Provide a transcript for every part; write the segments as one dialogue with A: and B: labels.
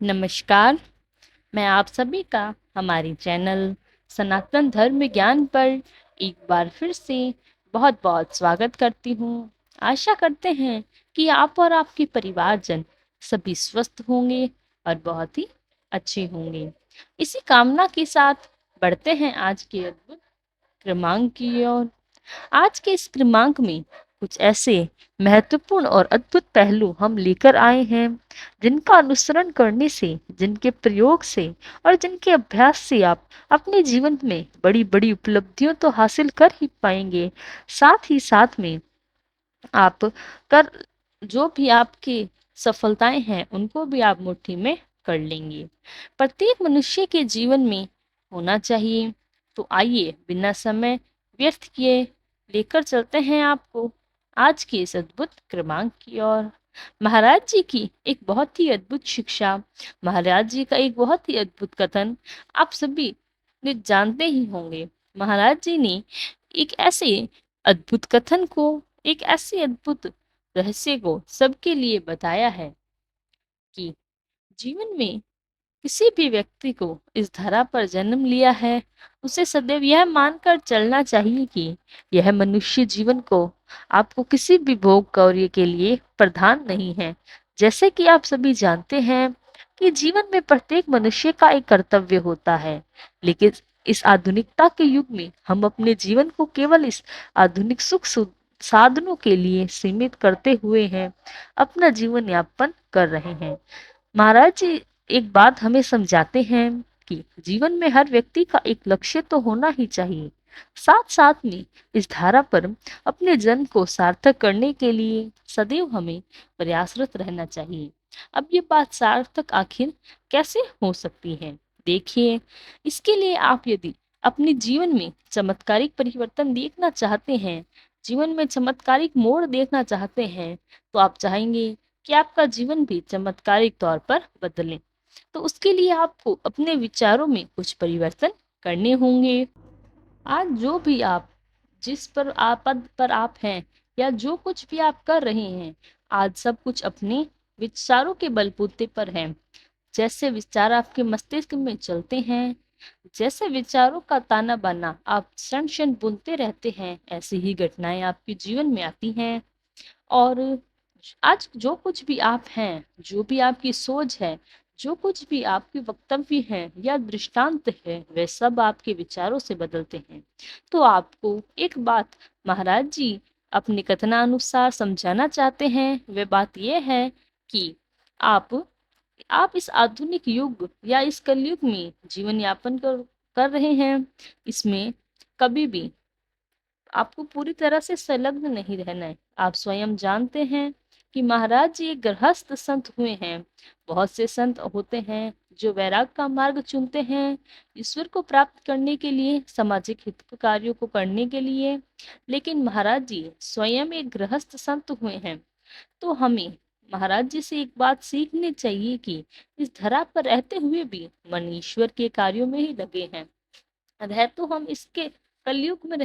A: नमस्कार, मैं आप सभी का हमारी चैनल सनातन धर्म विज्ञान पर एक बार फिर से बहुत-बहुत स्वागत करती हूँ। आशा करते हैं कि आप और आपके परिवारजन सभी स्वस्थ होंगे और बहुत ही अच्छे होंगे। इसी कामना के साथ बढ़ते हैं आज के अद्भुत क्रमांक की ओर। आज के इस क्रमांक में कुछ ऐसे महत्वपूर्ण और अद्भुत पहलू हम लेकर आए हैं जिनका अनुसरण करने से, जिनके प्रयोग से और जिनके अभ्यास से आप अपने जीवन में बड़ी-बड़ी उपलब्धियों तो हासिल कर ही पाएंगे। साथ ही साथ में आप कर जो भी आपकी सफलताएं हैं उनको भी आप मुट्ठी में कर लेंगे। प्रत्येक मनुष्य के जीवन में होना चाहिए। तो आइए बिना समय व्यर्थ किए लेकर चलते हैं आपको आज के इस अद्भुत क्रमांक की ओर। महाराज जी की एक बहुत ही अद्भुत शिक्षा, महाराज जी का एक बहुत ही अद्भुत कथन आप सभी ने जानते ही होंगे। महाराज जी ने एक ऐसे अद्भुत कथन को, एक ऐसे अद्भुत रहस्य को सबके लिए बताया है कि जीवन में किसी भी व्यक्ति को इस धरा पर जन्म लिया है, उसे सदैव यह मानकर चलना चाहिए कि यह मनुष्य जीवन को आपको किसी भी भोग कार्य के लिए प्रधान नहीं है। जैसे कि आप सभी जानते हैं कि जीवन में प्रत्येक मनुष्य का एक कर्तव्य होता है, लेकिन इस आधुनिकता के युग में हम अपने जीवन को केवल इस आधुनिक साधनों के लिए सीमित करते हुए हैं अपना जीवन यापन कर रहे हैं। महाराज जी एक बात हमें समझाते हैं कि जीवन में हर व्यक्ति का एक लक्ष्य तो होना ही चाहिए। साथ साथ में इस धारा पर अपने जन्म को सार्थक करने के लिए सदैव हमें प्रयासरत रहना चाहिए। अब ये बात सार्थक आखिर कैसे हो सकती है? देखिए, इसके लिए आप यदि अपने जीवन में चमत्कारिक परिवर्तन देखना चाहते हैं, जीवन में चमत्कारिक मोड़ देखना चाहते हैं, तो आप चाहेंगे कि आपका जीवन भी चमत्कारिक तौर पर बदले। तो उसके लिए आपको अपने विचारों में कुछ परिवर्तन करने होंगे। आज जो भी आप जिस पर आप पद पर आप हैं या जो कुछ भी आप कर रहे हैं, आज सब कुछ अपने विचारों के बलबूते पर है। जैसे विचार आपके मस्तिष्क में चलते हैं, जैसे विचारों का ताना बाना आप क्षण क्षण बुनते रहते हैं, ऐसी ही घटनाएं आपके जीवन में आती हैं। और आज जो कुछ भी आप हैं, जो भी आपकी सोच है, जो कुछ भी आपके वक्तव्य हैं या दृष्टांत है, वे सब आपके विचारों से बदलते हैं। तो आपको एक बात महाराज जी अपने कथनानुसार समझाना चाहते हैं, वे बात यह है कि आप आप इस आधुनिक युग या इस कलयुग में जीवन यापन कर रहे हैं। इसमें कभी भी आपको पूरी तरह से संलग्न नहीं रहना है। आप स्वयं जानते हैं कि महाराज जी एक गृहस्थ संत हुए हैं। बहुत से संत होते हैं जो वैराग का मार्ग चुनते हैं ईश्वर को प्राप्त करने के लिए, सामाजिक हित के कार्यों को करने के लिए। लेकिन महाराज जी स्वयं एक गृहस्थ संत हुए हैं। तो हमें महाराज जी से एक बात सीखनी चाहिए कि इस धरा पर रहते हुए भी मन ईश्वर के कार्यों में ही लगे हैं। रह तो हम इसके कलयुग में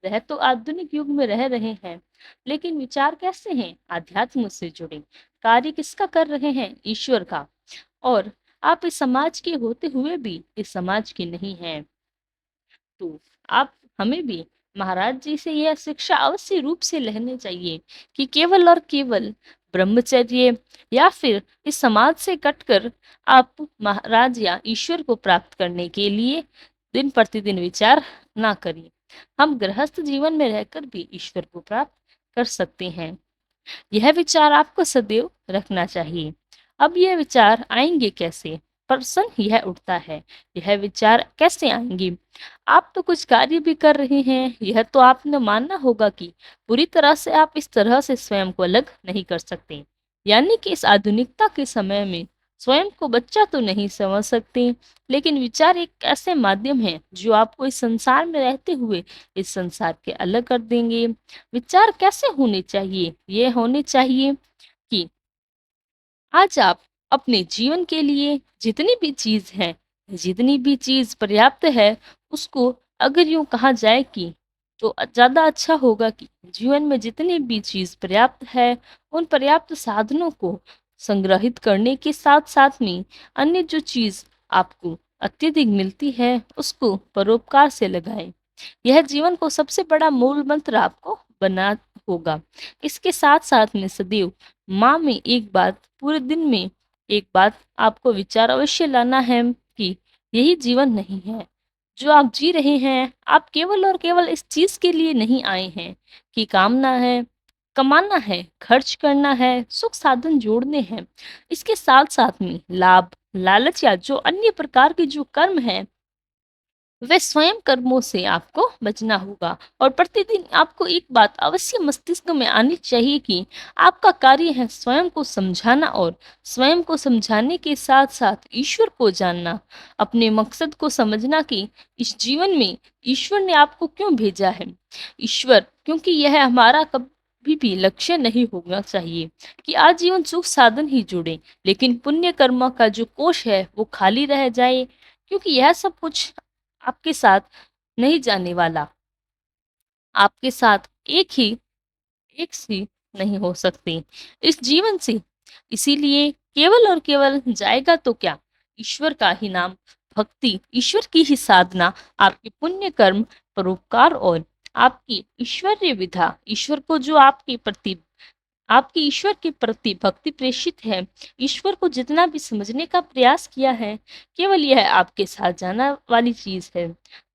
A: रह तो आधुनिक युग में रह रहे हैं, लेकिन विचार कैसे हैं? आध्यात्म से जुड़े। कार्य किसका कर रहे हैं? ईश्वर का। और आप इस समाज के होते हुए भी इस समाज के नहीं हैं। तो आप हमें भी महाराज जी से यह शिक्षा अवश्य रूप से लेनी चाहिए कि केवल और केवल ब्रह्मचर्य या फिर इस समाज से कटकर आप महाराज या ईश्वर को प्राप्त करने के लिए दिन प्रतिदिन विचार ना करिए। हम गृहस्थ जीवन में रहकर भी ईश्वर को प्राप्त कर सकते हैं। यह विचार आपको सदैव रखना चाहिए। अब यह विचार आएंगे कैसे? प्रश्न यह उठता है, यह विचार कैसे आएंगे? आप तो कुछ कार्य भी कर रहे हैं, यह तो आपने मानना होगा कि पूरी तरह से आप इस तरह से स्वयं को अलग नहीं कर सकते। यानी कि इस आधुनिकता के समय में स्वयं को बच्चा तो नहीं समझ सकते, लेकिन विचार एक ऐसे माध्यम है जो आपको इस संसार में रहते हुए इस संसार के अलग कर देंगे। विचार कैसे होने चाहिए? ये होने चाहिए कि आज आप अपने जीवन के लिए जितनी भी चीज है, जितनी भी चीज पर्याप्त है, उसको अगर यूं कहा जाए कि तो ज्यादा अच्छा होगा कि जीवन में जितनी भी चीज पर्याप्त है, उन पर्याप्त साधनों को संग्रहित करने के साथ साथ में अन्य जो चीज आपको अत्यधिक मिलती है उसको परोपकार से लगाएं। यह जीवन को सबसे बड़ा मूल मंत्र आपको बना होगा। इसके साथ साथ में सदैव माँ में एक बात, पूरे दिन में एक बात आपको विचार अवश्य लाना है कि यही जीवन नहीं है जो आप जी रहे हैं। आप केवल और केवल इस चीज के लिए नहीं आए हैं कि कामना है, कमाना है, खर्च करना है, सुख साधन जोड़ने हैं। इसके साथ साथ में लाभ, लालच या जो अन्य प्रकार के जो कर्म है वे स्वयं कर्मों से आपको बचना होगा। और प्रतिदिन आपको एक बात अवश्य मस्तिष्क में आनी चाहिए कि आपका कार्य है स्वयं को समझाना, और स्वयं को समझाने के साथ साथ ईश्वर को जानना, अपने मकसद को समझना कि इस जीवन में ईश्वर ने आपको क्यों भेजा है। ईश्वर, क्योंकि यह हमारा कभी भी लक्ष्य नहीं होना चाहिए कि आजीवन सुख साधन ही जुड़े, लेकिन पुण्य कर्म का जो कोष है वो खाली रह जाए, क्योंकि यह सब कुछ आपके साथ नहीं जाने वाला। आपके साथ एक सी नहीं हो सकती इस जीवन से। इसीलिए केवल और केवल जाएगा तो क्या, ईश्वर का ही नाम, भक्ति, ईश्वर की ही साधना, आपके पुण्य कर्म, परोपकार और आपकी ईश्वरीय विधा, ईश्वर को जो आपकी ईश्वर के प्रति भक्ति प्रेषित है, ईश्वर को जितना भी समझने का प्रयास किया है, केवल यह आपके साथ जाना वाली चीज है।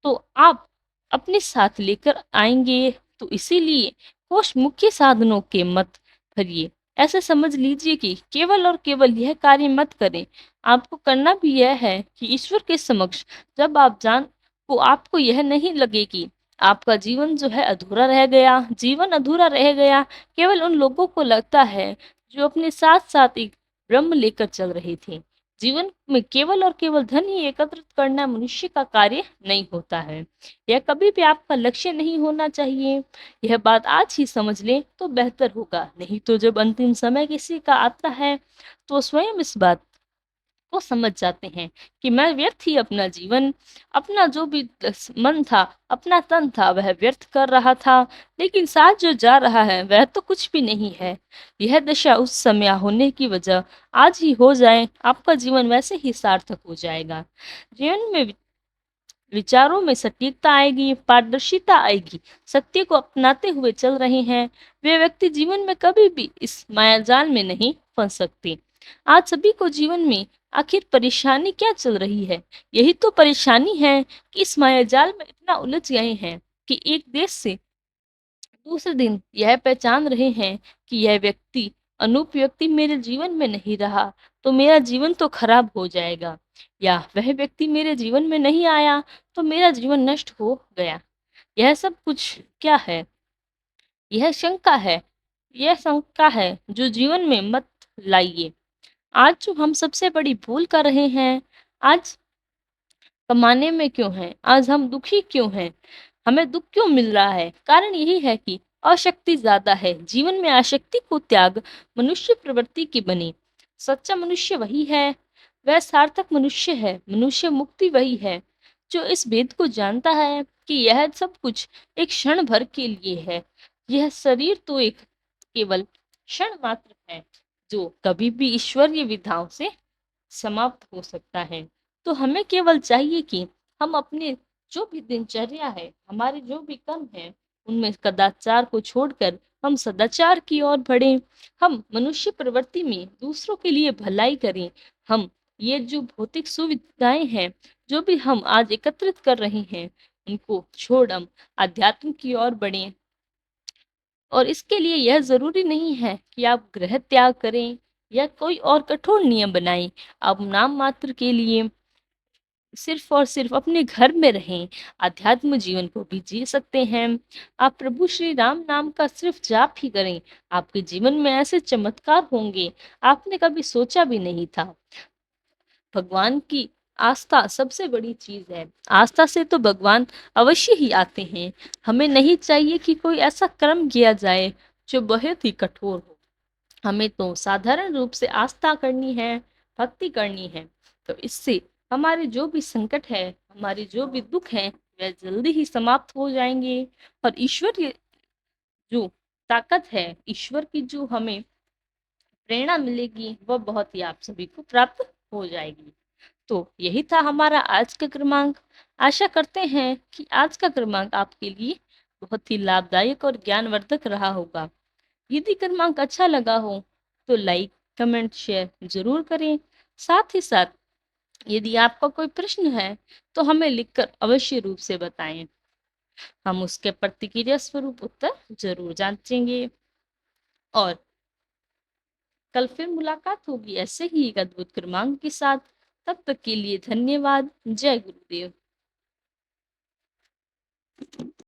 A: तो आप अपने साथ लेकर आएंगे, तो इसीलिए कोष मुख्य साधनों के मत भरिए। ऐसे समझ लीजिए कि केवल और केवल यह कार्य मत करें। आपको करना भी यह है कि ईश्वर के समक्ष जब आप जान को आपको यह नहीं लगे कि आपका जीवन जो है अधूरा रह गया, जीवन अधूरा रह गया। केवल उन लोगों को लगता है जो अपने साथ साथ एक ब्रह्म लेकर चल रहे थे। जीवन में केवल और केवल धन ही एकत्रित करना मनुष्य का कार्य नहीं होता है। यह कभी भी आपका लक्ष्य नहीं होना चाहिए। यह बात आज ही समझ लें तो बेहतर होगा, नहीं तो जब अंतिम समय किसी का आता है तो स्वयं इस बात को समझ जाते हैं कि मैं व्यर्थ ही अपना जीवन, अपना जो भी मन था, अपना तन था, वह व्यर्थ कर रहा था, लेकिन साथ जो जा रहा है वह तो कुछ भी नहीं है। यह दशा उस समय होने की वजह आज ही हो जाए, आपका जीवन वैसे ही सार्थक हो जाएगा। जीवन में विचारों में सटीकता आएगी, पारदर्शिता आएगी। सत्य को अपनाते हुए चल रहे हैं वे व्यक्ति जीवन में कभी भी इस मायाजाल में नहीं फंस सकते। आज सभी को जीवन में आखिर परेशानी क्या चल रही है? यही तो परेशानी है कि इस मायाजाल में इतना उलझ गए हैं कि एक देश से दूसरे दिन यह पहचान रहे हैं कि यह व्यक्ति, अनूप व्यक्ति मेरे जीवन में नहीं रहा तो मेरा जीवन तो खराब हो जाएगा, या वह व्यक्ति मेरे जीवन में नहीं आया तो मेरा जीवन नष्ट हो गया। यह सब कुछ क्या है? यह शंका है। यह शंका है जो जीवन में मत लाइए। आज जो हम सबसे बड़ी भूल कर रहे हैं, आज कमाने में क्यों हैं, आज हम दुखी क्यों हैं, हमें दुख क्यों मिल रहा है? कारण यही है कि अशक्ति ज्यादा है। जीवन में आसक्ति को त्याग मनुष्य प्रवृत्ति की बनी। सच्चा मनुष्य वही है, वह सार्थक मनुष्य है। मनुष्य मुक्ति वही है जो इस भेद को जानता है कि यह सब कुछ एक क्षण भर के लिए है। यह शरीर तो एक केवल क्षण मात्र है जो कभी भी ईश्वरीय विधाओं से समाप्त हो सकता है। तो हमें केवल चाहिए कि हम अपने जो भी दिनचर्या है, हमारे जो भी कर्म है, उनमें कदाचार को छोड़कर हम सदाचार की ओर बढ़ें। हम मनुष्य प्रवृत्ति में दूसरों के लिए भलाई करें। हम ये जो भौतिक सुविधाएं हैं, जो भी हम आज एकत्रित कर रहे हैं, उनको छोड़ हम अध्यात्म की ओर बढ़ें। और इसके लिए यह जरूरी नहीं है कि आप गृह त्याग करें या कोई और कठोर नियम बनाएं। आप नाम मात्र के लिए सिर्फ और सिर्फ अपने घर में रहें, आध्यात्म जीवन को भी जी सकते हैं। आप प्रभु श्री राम नाम का सिर्फ जाप ही करें, आपके जीवन में ऐसे चमत्कार होंगे आपने कभी सोचा भी नहीं था। भगवान की आस्था सबसे बड़ी चीज है। आस्था से तो भगवान अवश्य ही आते हैं। हमें नहीं चाहिए कि कोई ऐसा कर्म किया जाए जो बहुत ही कठोर हो। हमें तो साधारण रूप से आस्था करनी है, भक्ति करनी है। तो इससे हमारे जो भी संकट है, हमारे जो भी दुख है, वह जल्दी ही समाप्त हो जाएंगे। और ईश्वर की जो ताकत है, ईश्वर की जो हमें प्रेरणा मिलेगी वह बहुत ही आप सभी को प्राप्त हो जाएगी। तो यही था हमारा आज का क्रमांक। आशा करते हैं कि आज का क्रमांक आपके लिए बहुत ही लाभदायक और ज्ञानवर्धक रहा होगा। यदि क्रमांक अच्छा लगा हो तो लाइक, कमेंट, शेयर जरूर करें। साथ ही साथ यदि आपका कोई प्रश्न है तो हमें लिखकर अवश्य रूप से बताएं। हम उसके प्रतिक्रिया स्वरूप उत्तर जरूर जांचेंगे। और कल फिर मुलाकात होगी ऐसे ही एक अद्भुत क्रमांक के साथ। तब तक के लिए धन्यवाद। जय गुरुदेव।